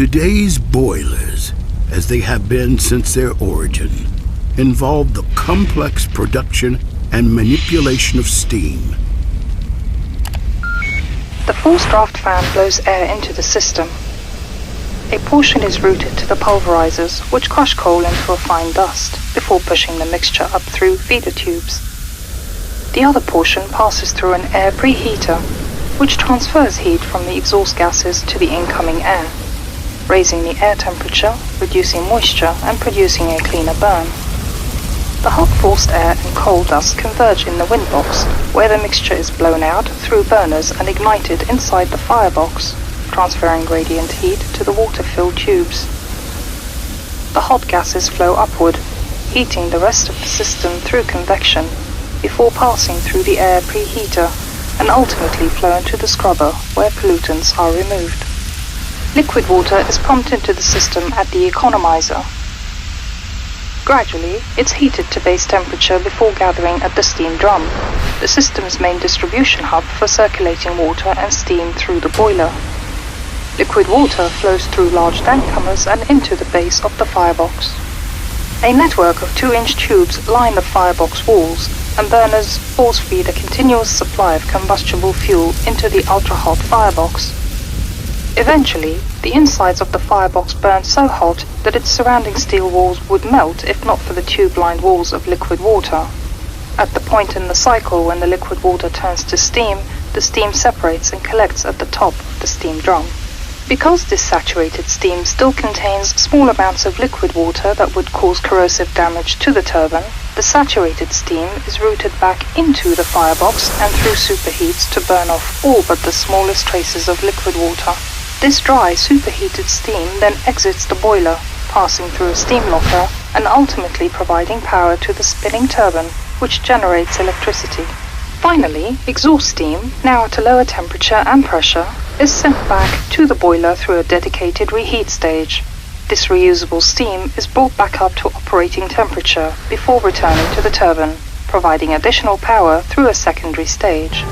Today's boilers, as they have been since their origin, involve the complex production and manipulation of steam. The forced draft fan blows air into the system. A portion is routed to the pulverizers, which crush coal into a fine dust before pushing the mixture up through feeder tubes. The other portion passes through an air preheater, which transfers heat from the exhaust gases to the incoming air, raising the air temperature, reducing moisture, and producing a cleaner burn. The hot forced air and coal dust converge in the windbox, where the mixture is blown out through burners and ignited inside the firebox, transferring radiant heat to the water-filled tubes. The hot gases flow upward, heating the rest of the system through convection, before passing through the air preheater and ultimately flow into the scrubber, where pollutants are removed. Liquid water is pumped into the system at the economizer. Gradually, it's heated to base temperature before gathering at the steam drum, the system's main distribution hub for circulating water and steam through the boiler. Liquid water flows through large tank-comers and into the base of the firebox. A network of 2-inch tubes line the firebox walls, and burners force-feed a continuous supply of combustible fuel into the ultra-hot firebox. Eventually, the insides of the firebox burn so hot that its surrounding steel walls would melt if not for the tube-lined walls of liquid water. At the point in the cycle when the liquid water turns to steam, the steam separates and collects at the top of the steam drum. Because this saturated steam still contains small amounts of liquid water that would cause corrosive damage to the turbine, the saturated steam is routed back into the firebox and through superheats to burn off all but the smallest traces of liquid water. This dry, superheated steam then exits the boiler, passing through a steam locker and ultimately providing power to the spinning turbine, which generates electricity. Finally, exhaust steam, now at a lower temperature and pressure, is sent back to the boiler through a dedicated reheat stage. This reusable steam is brought back up to operating temperature before returning to the turbine, providing additional power through a secondary stage.